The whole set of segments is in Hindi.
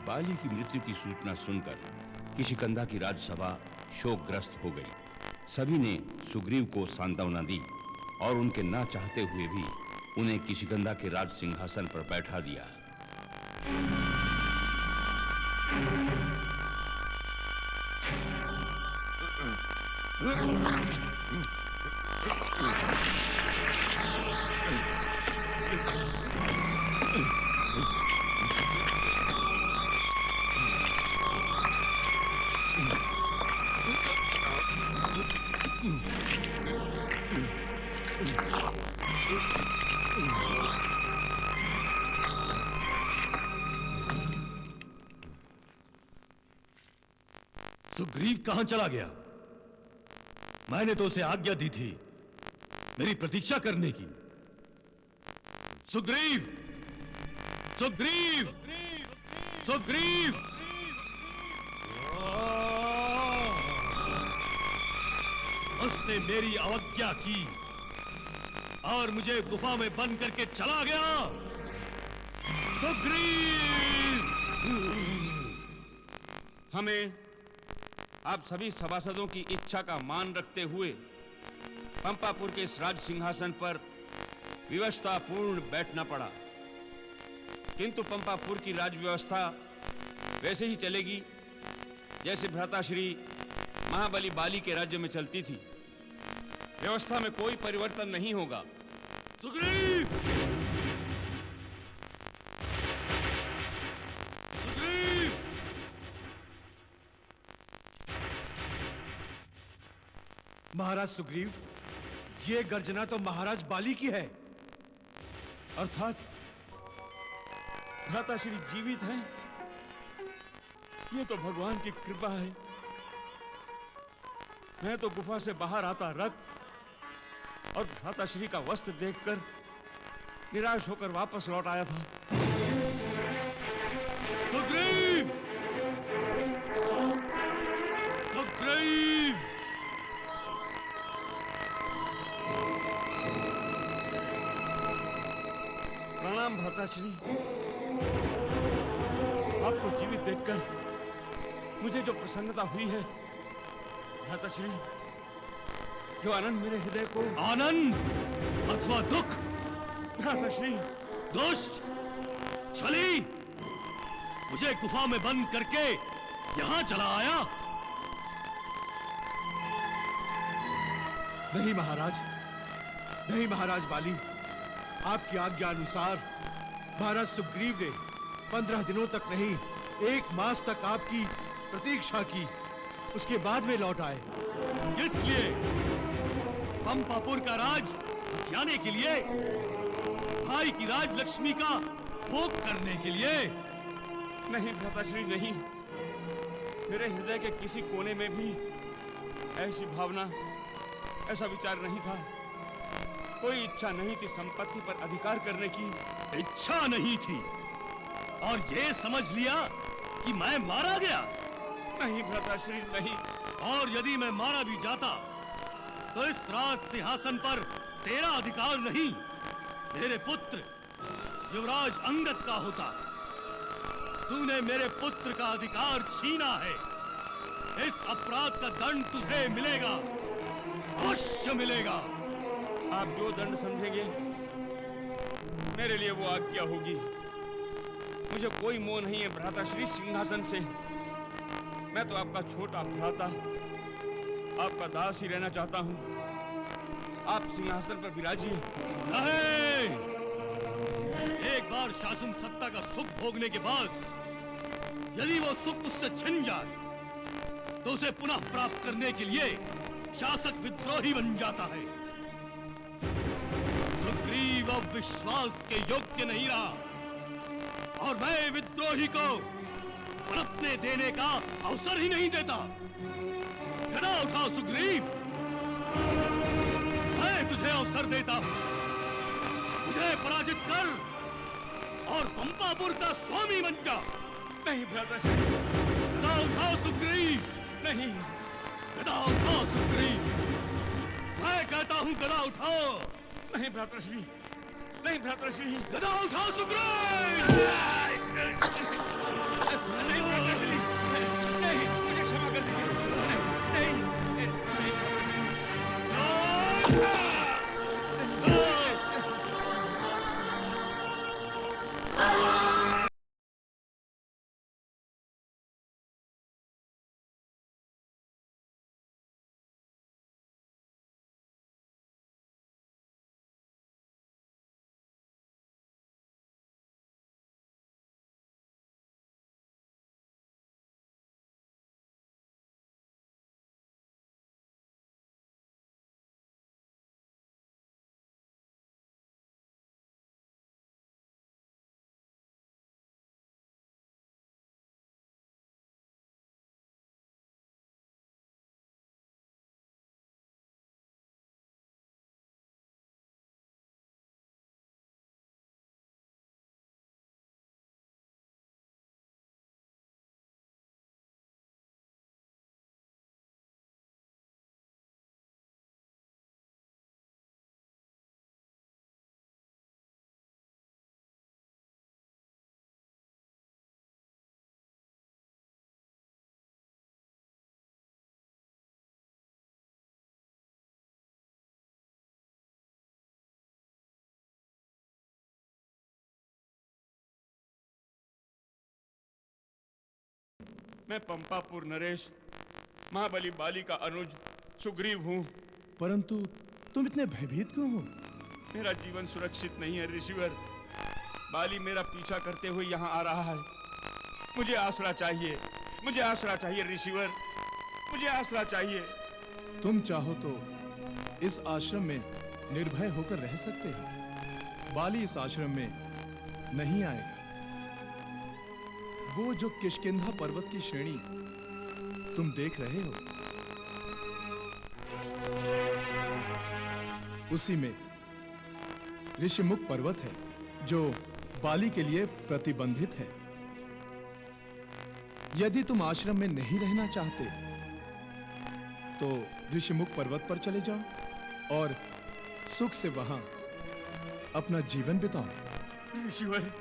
बाली की मृत्यु की सूचना सुनकर किशिकंधा की राजसभा शोकग्रस्त हो गई। सभी ने सुग्रीव को सांत्वना दी और उनके ना चाहते हुए भी उन्हें किशिकंधा के राज सिंहासन पर बैठा दिया। सुग्रीव कहां चला गया? मैंने तो उसे आज्ञा दी थी मेरी प्रतीक्षा करने की। सुग्रीव! सुग्रीव! सुग्रीव! उसने मेरी अवज्ञा की और मुझे गुफा में बंद करके चला गया। सुग्रीव! हमें आप सभी सभासदों की इच्छा का मान रखते हुए पंपापुर के इस राज सिंहासन पर विवशतापूर्ण बैठना पड़ा, किंतु पंपापुर की राज व्यवस्था वैसे ही चलेगी जैसे भ्राताश्री महाबली बाली के राज्य में चलती थी। व्यवस्था में कोई परिवर्तन नहीं होगा। सुग्रीव! सुग्रीव! महाराज सुग्रीव, ये गर्जना तो महाराज बाली की है। अर्थात भ्राताश्री जीवित हैं? ये तो भगवान की कृपा है। मैं तो गुफा से बाहर आता रक्त और भ्राताश्री का वस्त्र देखकर निराश होकर वापस लौट आया था। सुग्रीव! सुग्रीव! प्रणाम भ्राताश्री। आपको जीवित देखकर मुझे जो प्रसन्नता हुई है भ्राताश्री, जो आनंद मेरे हृदय को। आनंद अथवा दुख? भ्राताश्री! दुष्ट! छली! मुझे गुफा में बंद करके यहां चला आया? नहीं महाराज, नहीं महाराज बाली। आपकी आज्ञा अनुसार महाराज सुग्रीव ने 15 दिनों तक नहीं, 1 मास तक आपकी प्रतीक्षा की, उसके बाद वे लौट आए। किस लिए? पंपापुर का राज हथियाने के लिए? भाई की राजलक्ष्मी का भोग करने के लिए? नहीं भ्राताश्री, नहीं। मेरे हृदय के किसी कोने में भी ऐसी भावना, ऐसा विचार नहीं था। कोई इच्छा नहीं थी संपत्ति पर अधिकार करने की। इच्छा नहीं थी और ये समझ लिया कि मैं मारा गया? नहीं भ्राताश्री, नहीं। और यदि मैं मारा भी जाता तो इस राज सिंहासन पर तेरा अधिकार नहीं, मेरे पुत्र युवराज अंगद का होता। तूने मेरे पुत्र का अधिकार छीना है। इस अपराध का दंड तुझे मिलेगा, अवश्य मिलेगा। आप जो दंड समझेंगे मेरे लिए वो आज्ञा होगी। मुझे कोई मोह नहीं है भ्राताश्री सिंहासन से। मैं तो आपका छोटा भ्राता, आपका दास ही रहना चाहता हूँ। आप सिंहासन पर विराजिए। नहीं! एक बार शासन सत्ता का सुख भोगने के बाद यदि वो सुख उससे छिन जाए तो उसे पुनः प्राप्त करने के लिए शासक विद्रोही बन जाता है। सुग्रीव अब विश्वास के योग्य नहीं रहा और मैं विद्रोही को पलटने देने का अवसर ही नहीं देता। गदा उठाओ सुग्रीव, मैं तुझे अवसर देता हूं। मुझे पराजित कर और पंपापुर का स्वामी बन जा। नहीं भ्राताश्री। गदा उठाओ सुग्रीव। नहीं। गदा उठाओ सुग्रीव, मैं कहता हूं गदा उठाओ। नहीं भ्राताश्री, नहीं भ्राताश्री। गदा उठाओ सुग्रीव। मैं पंपापुर नरेश महाबली बाली का अनुज सुग्रीव हूँ। परंतु तुम इतने भयभीत क्यों हो? मेरा जीवन सुरक्षित नहीं है ऋषिवर। बाली मेरा पीछा करते हुए यहाँ आ रहा है। मुझे आसरा चाहिए, मुझे आसरा चाहिए ऋषिवर, मुझे आसरा चाहिए। तुम चाहो तो इस आश्रम में निर्भय होकर रह सकते हो। बाली इस आश्रम में नहीं आएगा। वो जो किष्किंधा पर्वत की श्रेणी तुम देख रहे हो, उसी में ऋषिमुख पर्वत है जो बाली के लिए प्रतिबंधित है। यदि तुम आश्रम में नहीं रहना चाहते तो ऋषिमुख पर्वत पर चले जाओ और सुख से वहां अपना जीवन बिताओ। ऋषिवर,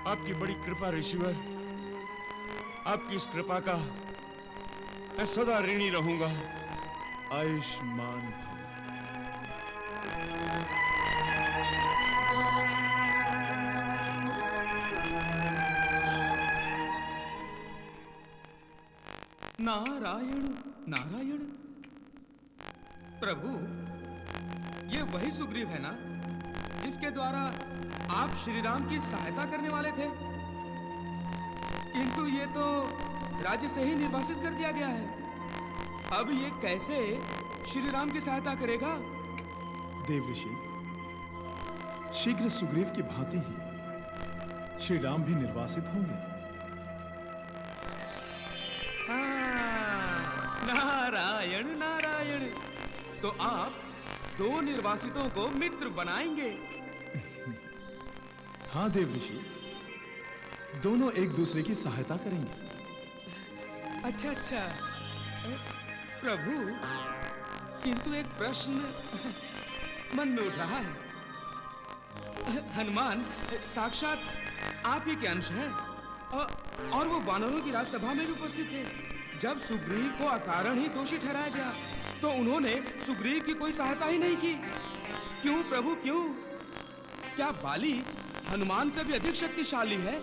आपकी बड़ी कृपा ऋषिवर। आपकी इस कृपा का मैं सदा ऋणी रहूंगा। आयुष्मान भव। नारायण नारायण। प्रभु, ये वही सुग्रीव है ना जिसके द्वारा आप श्री राम की सहायता करने वाले थे? किंतु ये तो राज्य से ही निर्वासित कर दिया गया है। अब ये कैसे श्री राम की सहायता करेगा? देव ऋषि, शीघ्र सुग्रीव की भांति ही श्री राम भी निर्वासित होंगे। नारायण नारायण। तो आप दो निर्वासितों को मित्र बनाएंगे? हाँ देव ऋषि, दोनों एक दूसरे की सहायता करेंगे। अच्छा अच्छा। प्रभु, किंतु एक प्रश्न मन में उठ रहा है। हनुमान साक्षात आप ही के अंश हैं और वो वानरों की राजसभा में भी उपस्थित थे। जब सुग्रीव को अकारण ही दोषी ठहराया गया तो उन्होंने सुग्रीव की कोई सहायता ही नहीं की। क्यों प्रभु, क्यों? क्या बाली हनुमान से भी अधिक शक्तिशाली है?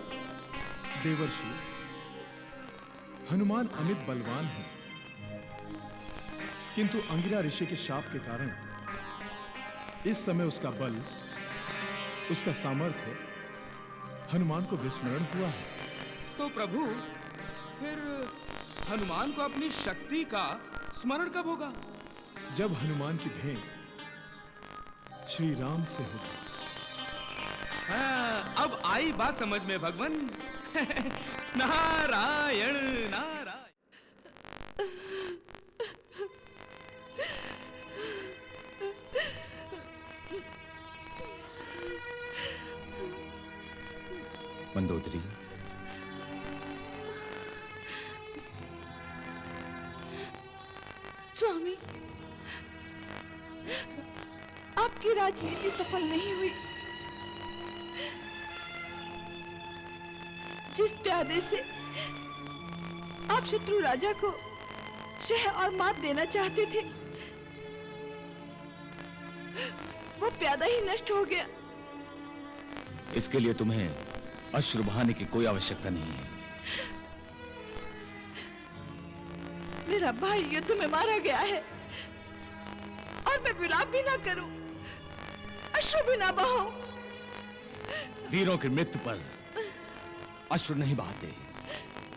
देवर्षि, हनुमान अमित बलवान है, किंतु अंगिरा ऋषि के शाप के कारण इस समय उसका बल, उसका सामर्थ्य हनुमान को विस्मरण हुआ है। तो प्रभु, फिर हनुमान को अपनी शक्ति का स्मरण कब होगा? जब हनुमान की भेंट श्री राम से होगी। हाँ, अब आई बात समझ में भगवान। नारायण नारायण। मंदोदरी, स्वामी, आपकी राजनीति सफल नहीं हुई। जिस प्यादे से आप शत्रु राजा को शह और मात देना चाहते थे, वो प्यादा ही नष्ट हो गया। इसके लिए तुम्हें अश्रु बहाने की कोई आवश्यकता नहीं है। मेरा भाई युद्ध में मारा गया है और मैं विलाप भी ना करूं, अश्रु भी ना बहाऊं। वीरों की मृत्यु पर अश्रु नहीं बहाते,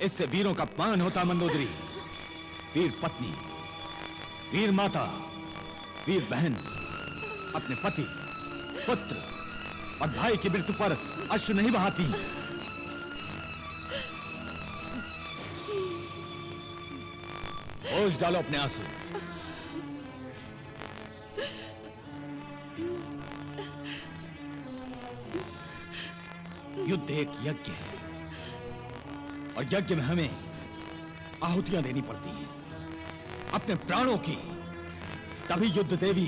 इससे वीरों का अपमान होता। मंदोदरी, वीर पत्नी, वीर माता, वीर बहन अपने पति, पुत्र और भाई की मृत्यु पर अश्रु नहीं बहाती। ओझ डालो अपने आंसू। युद्ध एक यज्ञ है और यज्ञ में हमें आहुतियां देनी पड़ती हैं, अपने प्राणों की। तभी युद्ध देवी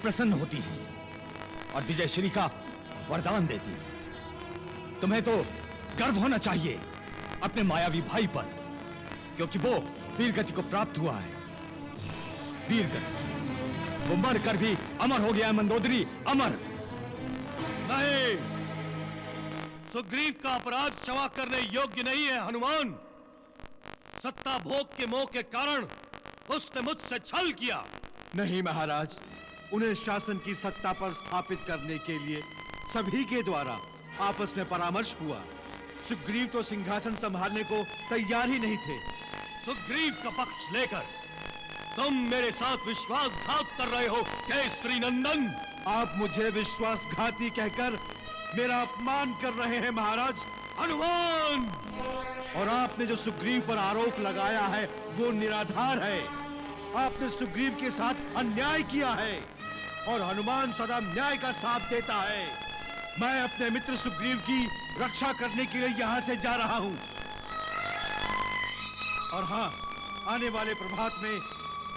प्रसन्न होती है और विजयश्री का वरदान देती है। तुम्हें तो गर्व होना चाहिए अपने मायावी भाई पर, क्योंकि वो वीरगति को प्राप्त हुआ है। वीरगति, वो मर कर भी अमर हो गया है। मंदोदरी, अमर। नहीं, सुग्रीव का अपराध क्षमा करने योग्य नहीं है हनुमान। सत्ता भोग के मोह के कारण उसने मुझसे छल किया। नहीं महाराज, उन्हें शासन की सत्ता पर स्थापित करने के लिए सभी के द्वारा आपस में परामर्श हुआ। सुग्रीव तो सिंहासन संभालने को तैयार ही नहीं थे। सुग्रीव का पक्ष लेकर तुम मेरे साथ विश्वासघात कर रहे हो केसरी नंदन। आप मुझे विश्वासघाती कहकर मेरा अपमान कर रहे हैं महाराज। हनुमान! और आपने जो सुग्रीव पर आरोप लगाया है वो निराधार है। आपने सुग्रीव के साथ अन्याय किया है और हनुमान सदा न्याय का साथ देता है। मैं अपने मित्र सुग्रीव की रक्षा करने के लिए यहाँ से जा रहा हूँ। और हाँ, आने वाले प्रभात में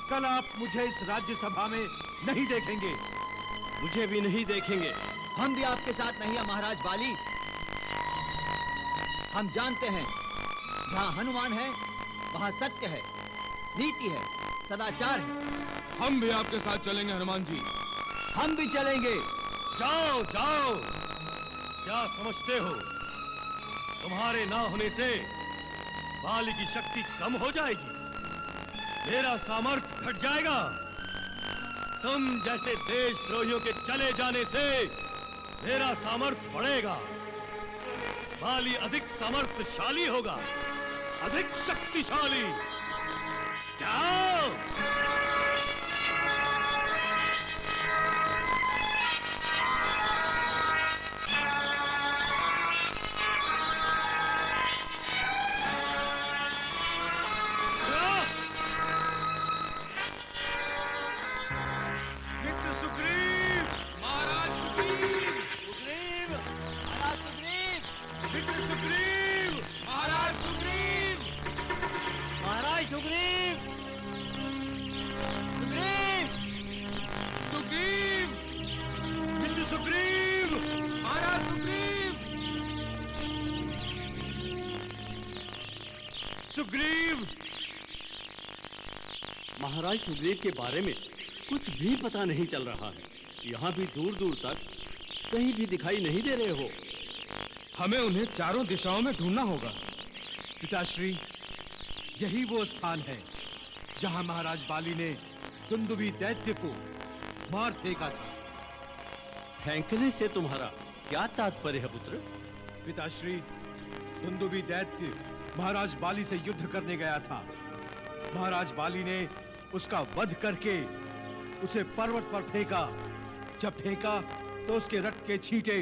कल आप मुझे इस राज्यसभा में नहीं देखेंगे। मुझे भी नहीं देखेंगे। हम भी आपके साथ नहीं है महाराज बाली। हम जानते हैं जहां हनुमान है वहां सत्य है, नीति है, सदाचार है। हम भी आपके साथ चलेंगे हनुमान जी। हम भी चलेंगे। जाओ जाओ। क्या समझते हो तुम्हारे ना होने से बाली की शक्ति कम हो जाएगी? मेरा सामर्थ्य घट जाएगा? तुम जैसे देशद्रोहियों के चले जाने से मेरा सामर्थ्य बढ़ेगा। बाली अधिक सामर्थ्यशाली होगा, अधिक शक्तिशाली। जाओ। मित्र सुग्रीव! महाराज सुग्रीव! सुग्रीव! महाराज सुग्रीव! मित्र सुग्रीव! महाराज सुग्रीव! महाराज सुग्रीव! सुग्रीव! सुग्रीव! मित्र सुग्रीव! महाराज सुग्रीव! सुग्रीव! महाराज सुग्रीव के बारे में कुछ भी पता नहीं चल रहा है। यहाँ भी दूर दूर तक कहीं भी दिखाई नहीं दे रहे हो। हमें उन्हें चारों दिशाओं में ढूंढना होगा। पिताश्री, यही वो स्थान है जहां महाराज बाली ने दुंदुभी दैत्य को मार फेंका था। फेंकने से तुम्हारा क्या तात्पर्य है पुत्र? पिताश्री, दुंदुभी दैत्य महाराज बाली से युद्ध करने गया था। महाराज बाली ने उसका वध करके उसे पर्वत पर फेंका। जब फेंका तो उसके रक्त के छींटे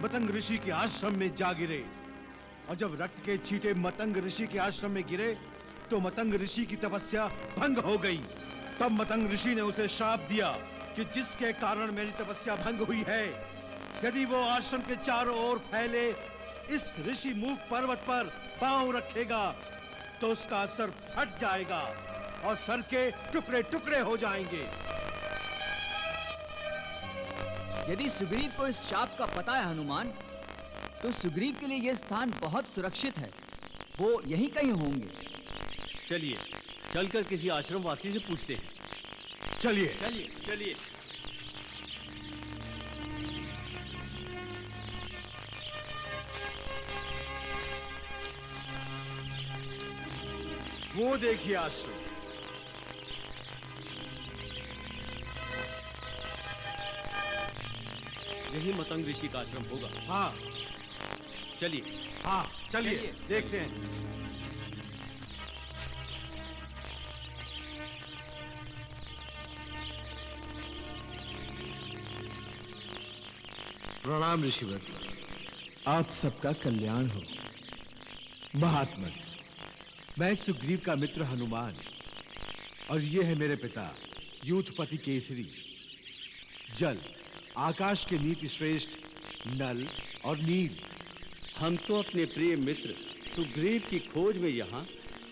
मतंग ऋषि के आश्रम में जा गिरे। और जब रक्त के छींटे मतंग ऋषि के आश्रम में गिरे तो मतंग ऋषि की तपस्या भंग हो गई। तब मतंग ऋषि ने उसे श्राप दिया कि जिसके कारण मेरी तपस्या भंग हुई है, यदि वो आश्रम के चारों ओर फैले इस ऋषि मूक पर्वत पर पांव रखेगा तो उसका सर फट जाएगा और सर के टुकड़े टुकड़े हो जाएंगे। यदि सुग्रीव को इस शाप का पता है हनुमान, तो सुग्रीव के लिए यह स्थान बहुत सुरक्षित है। वो यहीं कहीं होंगे। चलिए चलकर किसी आश्रम वासी से पूछते हैं। चलिए। चलिए चलिए। वो देखिए आश्रम। यही मतंग ऋषि का आश्रम होगा। हाँ चलिए। हाँ चलिए देखते हैं। प्रणाम ऋषिवर। आप सबका कल्याण हो। महात्मन, मैं सुग्रीव का मित्र हनुमान और ये है मेरे पिता यूथपति केसरी। जल आकाश के नीति श्रेष्ठ नल और नील। हम तो अपने प्रिय मित्र सुग्रीव की खोज में यहाँ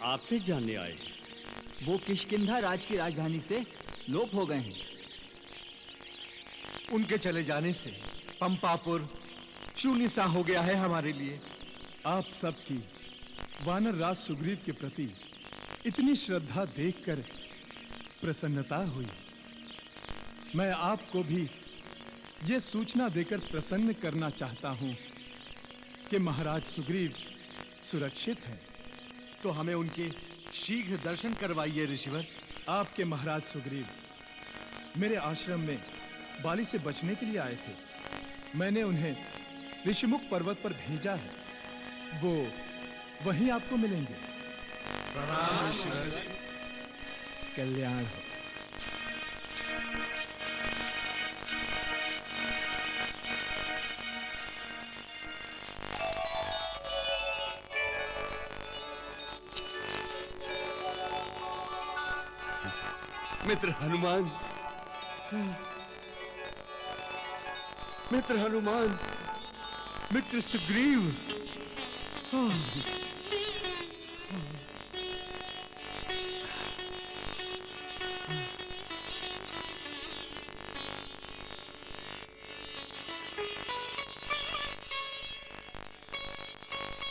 आपसे जानने आए हैं। वो किष्किंधा राज की राजधानी से लोप हो गए हैं। उनके चले जाने से पंपापुर शून्य सा हो गया है हमारे लिए। आप सबकी वानर राज सुग्रीव के प्रति इतनी श्रद्धा देखकर प्रसन्नता हुई। मैं आपको भी यह सूचना देकर प्रसन्न करना चाहता हूं कि महाराज सुग्रीव सुरक्षित हैं। तो हमें उनके शीघ्र दर्शन करवाइए ऋषिवर। आपके महाराज सुग्रीव मेरे आश्रम में बाली से बचने के लिए आए थे। मैंने उन्हें ऋषिमुख पर्वत पर भेजा है। वो वहीं आपको मिलेंगे। प्रणाम ऋषिवर। कल्याण हो। मित्र हनुमान, मित्र हनुमान, मित्र सुग्रीव।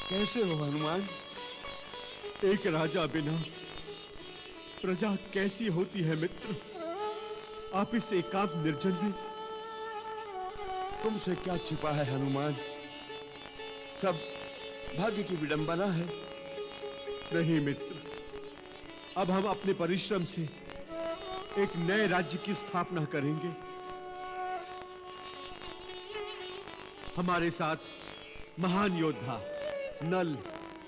कैसे हो हनुमान? एक राजा बिना प्रजा कैसी होती है मित्र? आप इस एकांत निर्जन में। तुमसे क्या छिपा है हनुमान? सब भाग्य की विडंबना है। नहीं मित्र, अब हम अपने परिश्रम से एक नए राज्य की स्थापना करेंगे। हमारे साथ महान योद्धा नल,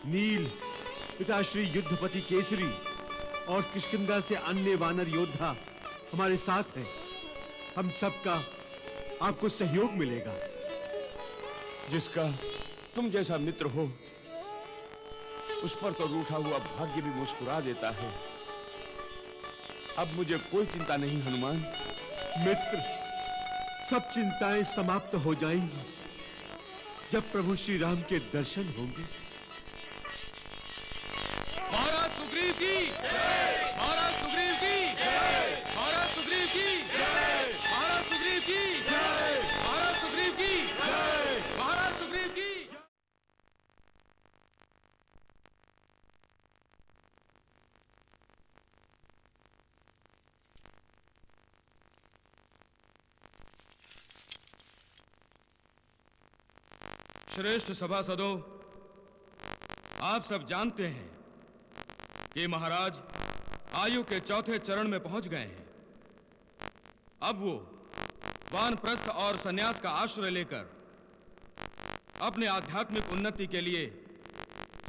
नील, पिताश्री युद्धपति केसरी और किष्किंधा से अन्य वानर योद्धा हमारे साथ हैं। हम सबका आपको सहयोग मिलेगा। जिसका तुम जैसा मित्र हो, उस पर तो रूठा हुआ भाग्य भी मुस्कुरा देता है। अब मुझे कोई चिंता नहीं हनुमान। मित्र, सब चिंताएं समाप्त हो जाएंगी जब प्रभु श्री राम के दर्शन होंगे। महाराज सुग्रीव की जय! महाराज सुग्रीव की जय! महाराज सुग्रीव की जय! महाराज सुग्रीव की जय! महाराज सुग्रीव की जय! महाराज सुग्रीव की जय! श्रेष्ठ सभासदों, आप सब जानते हैं कि महाराज आयु के चौथे चरण में पहुंच गए हैं। अब वो वानप्रस्थ और सन्यास का आश्रय लेकर अपने आध्यात्मिक उन्नति के लिए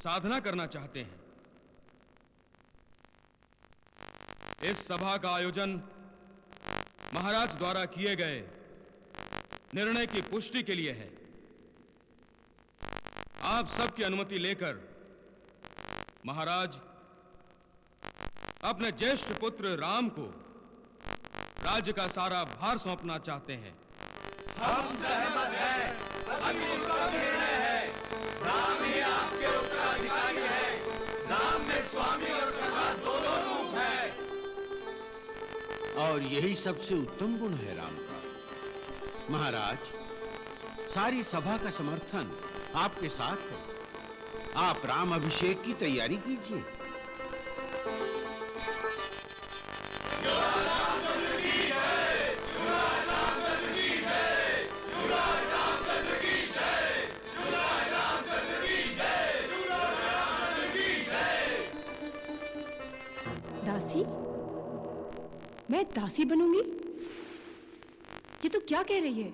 साधना करना चाहते हैं। इस सभा का आयोजन महाराज द्वारा किए गए निर्णय की पुष्टि के लिए है। आप सबकी अनुमति लेकर महाराज अपने ज्येष्ठ पुत्र राम को राज्य का सारा भार सौंपना चाहते हैं। हम सहमत हैं। अति उत्तम निर्णय है। राम ही आपके उत्तराधिकारी है। राम में स्वामी और सखा दोनों रूप है। और यही सबसे उत्तम गुण है राम का। महाराज, सारी सभा का समर्थन आपके साथ है। आप राम अभिषेक की तैयारी कीजिए। दासी? मैं दासी बनूंगी? ये तो क्या कह रही है?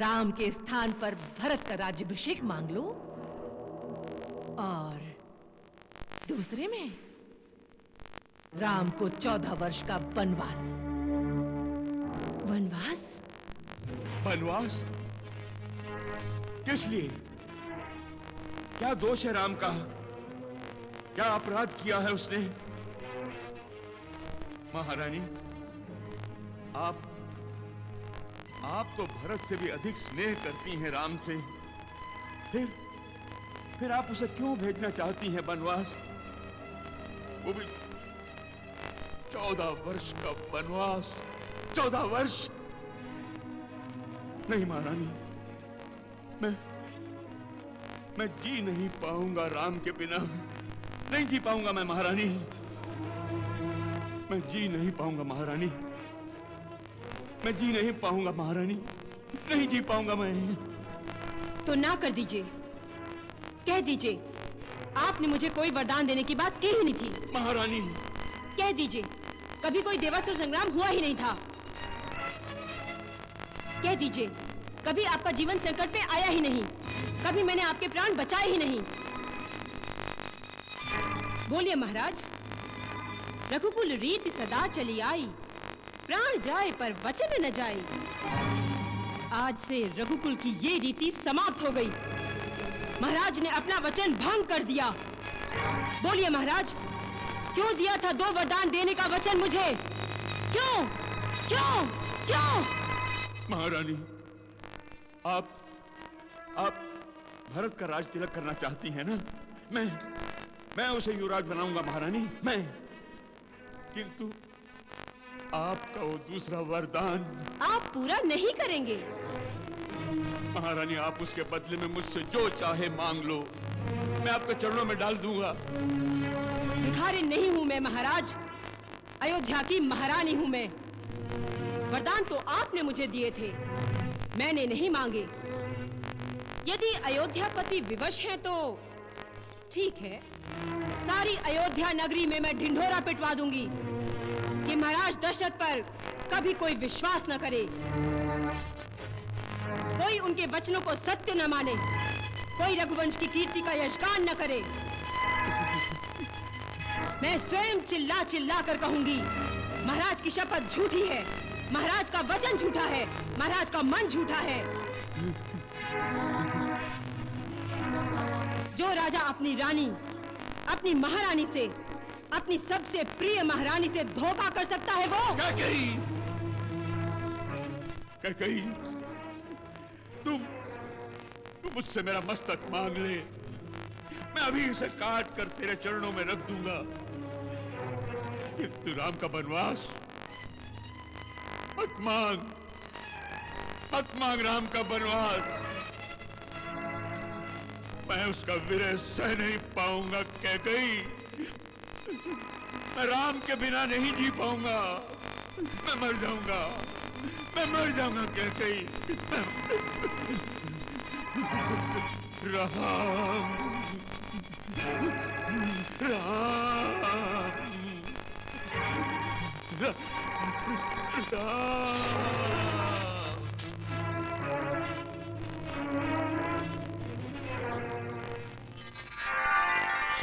राम के स्थान पर भरत का राज्याभिषेक मांग लो, और दूसरे में राम को 14 वर्ष का वनवास। वनवास? वनवास? किस लिए? क्या दोष है राम का? क्या अपराध किया है उसने? महारानी, आप तो भरत से भी अधिक स्नेह करती हैं राम से। फिर आप उसे क्यों भेजना चाहती हैं वनवास? वो भी 14 वर्ष का वनवास। 14 वर्ष! नहीं महारानी, मैं जी नहीं पाऊंगा राम के बिना। नहीं जी पाऊंगा मैं महारानी। मैं जी नहीं पाऊंगा महारानी। मैं जी नहीं पाऊंगा महारानी। नहीं जी पाऊंगा मैं। तो ना कर दीजिए, कह दीजिए आपने मुझे कोई वरदान देने की बात की ही नहीं थी। महारानी, कह दीजिए कभी कोई देवासुर संग्राम हुआ ही नहीं था। कह दीजिए कभी आपका जीवन संकट में आया ही नहीं, कभी मैंने आपके प्राण बचाए ही नहीं। बोलिए महाराज, रघुकुल रीति सदा चली आई, प्राण जाए पर वचन न जाए। आज से रघुकुल की ये रीति समाप्त हो गई। महाराज ने अपना वचन भंग कर दिया। बोलिए महाराज, क्यों दिया था 2 वरदान देने का वचन मुझे? क्यों क्यों क्यों? महारानी, आप भरत का राज तिलक करना चाहती हैं ना? मैं उसे युवराज बनाऊंगा महारानी, मैं। किंतु आपका वो दूसरा वरदान आप पूरा नहीं करेंगे। महारानी, आप उसके बदले में मुझसे जो चाहे मांग लो, मैं आपके चरणों में डाल दूंगा। भिखारी नहीं हूं मैं महाराज, अयोध्या की महारानी हूं मैं। वरदान तो आपने मुझे दिए थे, मैंने नहीं मांगे। यदि अयोध्यापति विवश हैं तो ठीक है, सारी अयोध्या नगरी में मैं ढिंढोरा पिटवा दूंगी कि महाराज दशरथ पर कभी कोई विश्वास न करे, कोई उनके वचनों को सत्य न माने, कोई रघुवंश की कीर्ति का यशगान न करे। मैं स्वयं चिल्ला चिल्ला कर कहूंगी, महाराज की शपथ झूठी है, महाराज का वचन झूठा है, महाराज का मन झूठा है। जो राजा अपनी रानी, अपनी महारानी से, अपनी सबसे प्रिय महारानी से धोखा कर सकता है वो कैकेयी, तुम मुझसे मेरा मस्तक मांग ले, मैं अभी इसे काट कर तेरे चरणों में रख दूंगा। किंतु राम का वनवास मत मांग राम का वनवास। मैं उसका विरह सह नहीं पाऊंगा कैकेयी। मैं राम के बिना नहीं जी पाऊंगा। मैं मर जाऊंगा कैकेयी। राम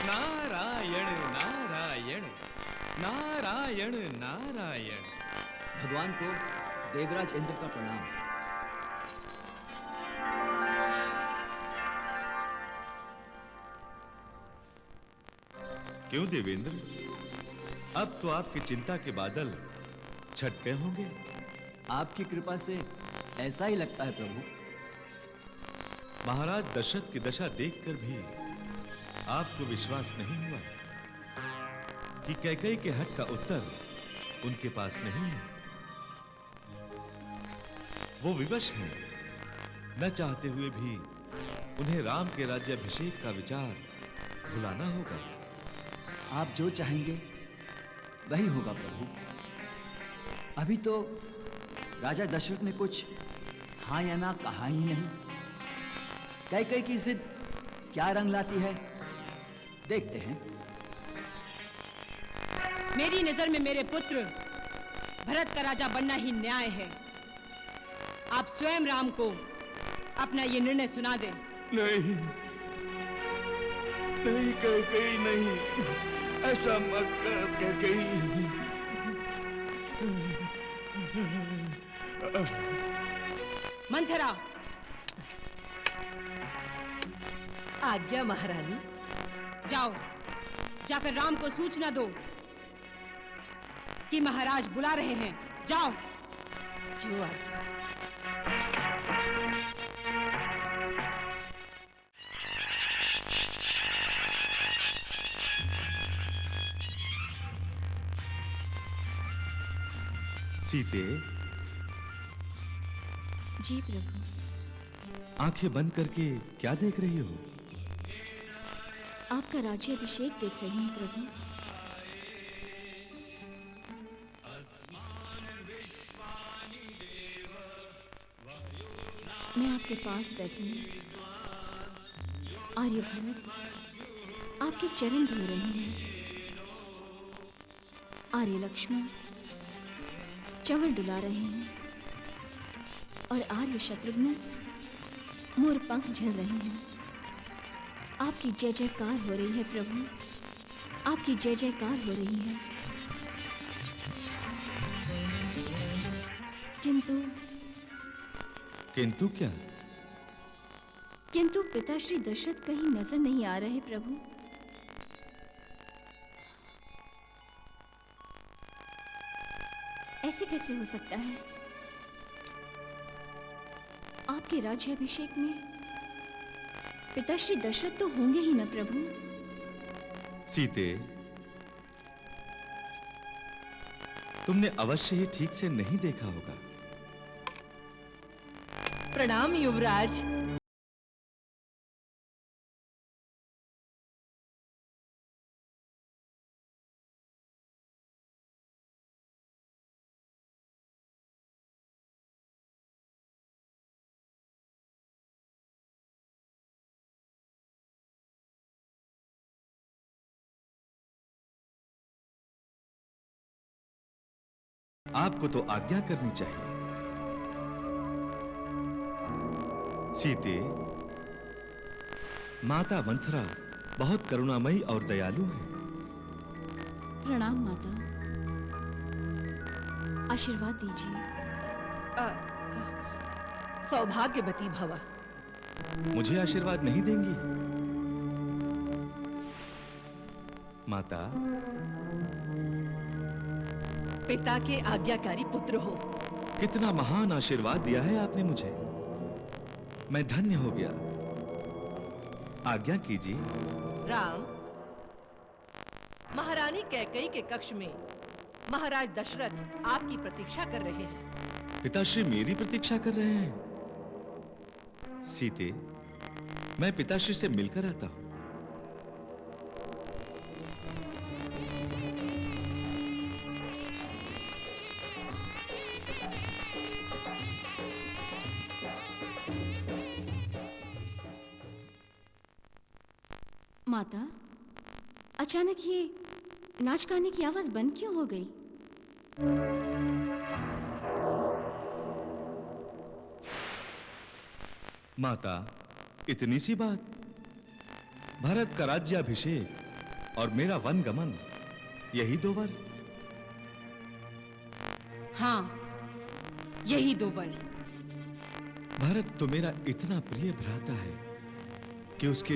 नारायण नारायण नारायण नारायण। भगवान को देवराज इंद्र का प्रणाम। क्यों देवेंद्र, अब तो आपकी चिंता के बादल छट गए होंगे। आपकी कृपा से ऐसा ही लगता है प्रभु। महाराज दशरथ की दशा देखकर भी आपको विश्वास नहीं हुआ कि कैकेयी के हट का उत्तर उनके पास नहीं है। वो विवश हैं, न चाहते हुए भी उन्हें राम के राज्याभिषेक का विचार भुलाना होगा। आप जो चाहेंगे वही होगा प्रभु। अभी तो राजा दशरथ ने कुछ हाँ या ना कहा ही नहीं। कैकेयी की जिद क्या रंग लाती है, देखते हैं। मेरी नजर में मेरे पुत्र भरत का राजा बनना ही न्याय है। आप स्वयं राम को अपना ये निर्णय सुना दे। नहीं नहीं कैकेयी, नहीं, ऐसा मत कर कैकेयी। मंथरा। आज्ञा महारानी। जाओ, जाकर राम को सूचना दो कि महाराज बुला रहे हैं। जाओ। जो आज्ञा। सीते, जी प्रभु। आंखें बंद करके क्या देख रही हो? आपका राज्याभिषेक देख रही हूँ प्रभु। मैं आपके पास बैठी हूँ। आर्यभरत आपके चरण धो रहे हैं। आर्य लक्ष्मण चंवर डुला रहे हैं और आर्य शत्रुघ्न मोर पंख झल रहे हैं। आपकी जय जयकार हो रही है प्रभु, आपकी जय जयकार हो रही है। किंतु किंतु क्या? किंतु पिताश्री दशरथ कहीं नजर नहीं आ रहे प्रभु। ऐसे कैसे हो सकता है? आपके राज्याभिषेक में पिताश्री दशरथ तो होंगे ही ना प्रभु। सीते, तुमने अवश्य ही ठीक से नहीं देखा होगा। प्रणाम युवराज। आपको तो आज्ञा करनी चाहिए। सीते, माता मंथरा बहुत करुणामयी और दयालु है। प्रणाम माता, आशीर्वाद दीजिए। सौभाग्यवती भव। मुझे आशीर्वाद नहीं देंगी? माता, पिता के आज्ञाकारी पुत्र हो। कितना महान आशीर्वाद दिया है आपने मुझे। मैं धन्य हो गया। आज्ञा कीजिए। राम, महारानी कैकेयी के कक्ष में महाराज दशरथ आपकी प्रतीक्षा कर रहे हैं। पिताश्री मेरी प्रतीक्षा कर रहे हैं। सीते, मैं पिताश्री से मिलकर आता हूं। माता, अचानक ये नाच गाने की आवाज बंद क्यों हो गई? माता, इतनी सी बात। भरत का राज्याभिषेक और मेरा वनगमन, यही दो वर। हाँ, यही दो वर। भरत तो मेरा इतना प्रिय भ्राता है कि उसके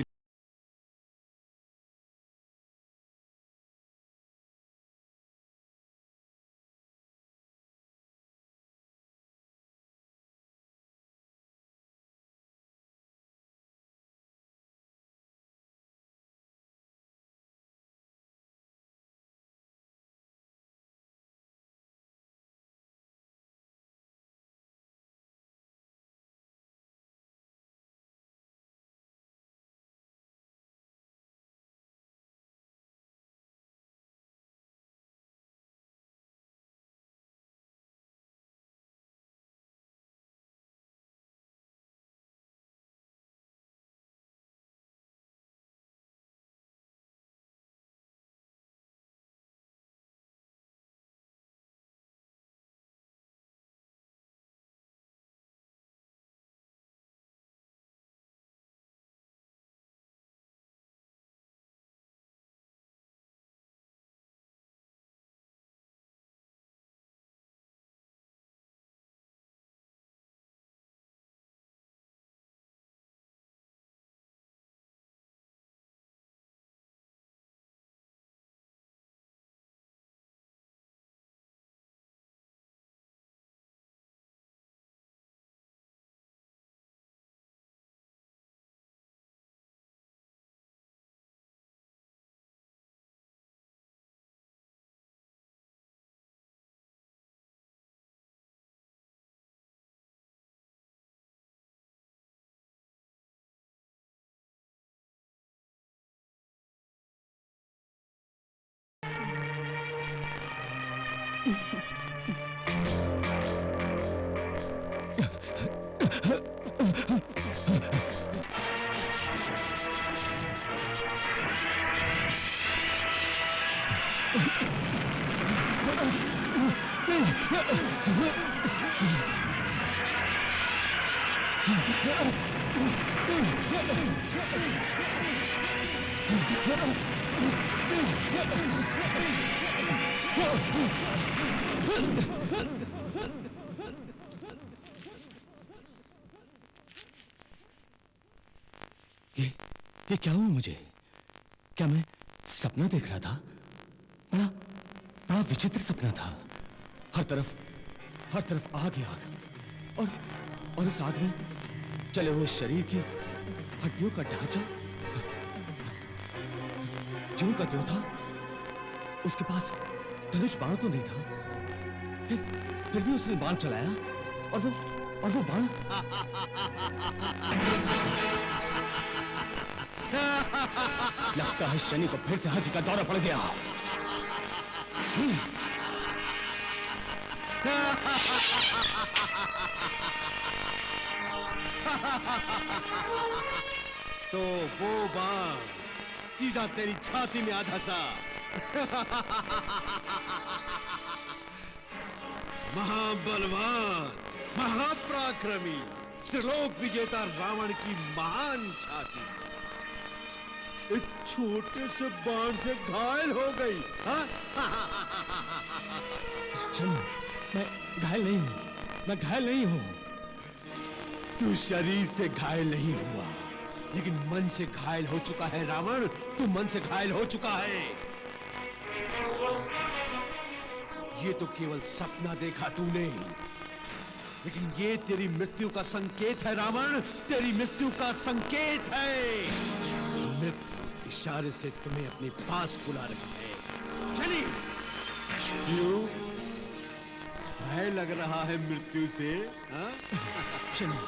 ये क्या हुआ मुझे? क्या मैं सपना देख रहा था? बड़ा बड़ा विचित्र सपना था। हर तरफ आग ही आग, और इस आग में जले हुए शरीर की हड्डियों का ढांचा जो का त्यों था। उसके पास धनुष बाण तो नहीं था, फिर भी उसने बाण चलाया, और वो बाण लगता है शनि को फिर से हंसी का दौरा पड़ गया। तो वो बाण सीधा तेरी छाती में आधा सा। महाबलवान, महापराक्रमी, त्रिलोक विजेता रावण की महान छाती एक छोटे से बाण से घायल हो गई। हाँ? चलो, मैं घायल नहीं हूं। तू शरीर से घायल नहीं हुआ, लेकिन मन से घायल हो चुका है रावण। तू मन से घायल हो चुका है। ये तो केवल सपना देखा तूने, लेकिन ये तेरी मृत्यु का संकेत है रावण, तेरी मृत्यु का संकेत है। मृत्यु इशारे से तुम्हें अपने पास बुला रही है। चलिए। क्यों भय लग रहा है मृत्यु से? शनि,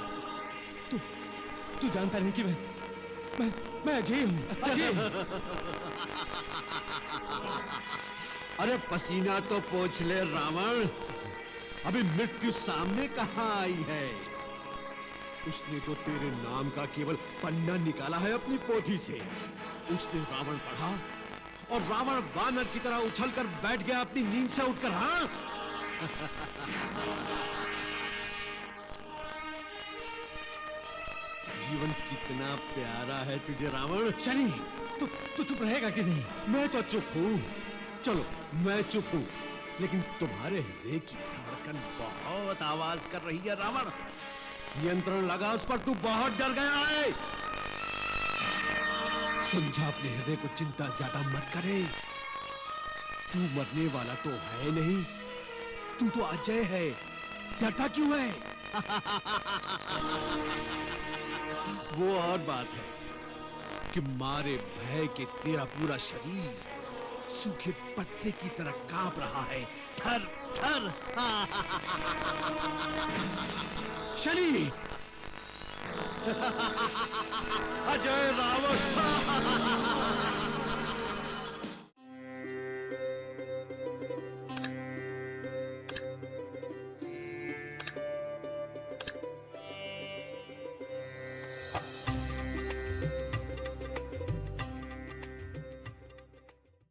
तू जानता नहीं कि मैं अजय हूं। अजय। अरे पसीना तो पोंछ ले रावण, अभी मृत्यु सामने कहां आई है। उसने तो तेरे नाम का केवल पन्ना निकाला है अपनी पोथी से। उसने रावण पढ़ा और रावण वानर की तरह उछलकर बैठ गया अपनी नींद से उठकर। हाँ, जीवन कितना प्यारा है तुझे रावण। शनि, तू चुप रहेगा कि नहीं? मैं तो चुप हूं। चलो, मैं चुप हूं, लेकिन तुम्हारे हृदय की धड़कन बहुत आवाज कर रही है रावण। नियंत्रण लगा उस पर, तू बहुत डर गया है। समझा अपने हृदय को, चिंता ज्यादा मत करे। तू मरने वाला तो है नहीं, तू तो अजय है। डरता क्यों है? वो और बात है कि मारे भय के तेरा पूरा शरीर सूखे पत्ते की तरह कांप रहा है, थर थर। शनि, अजय रावण।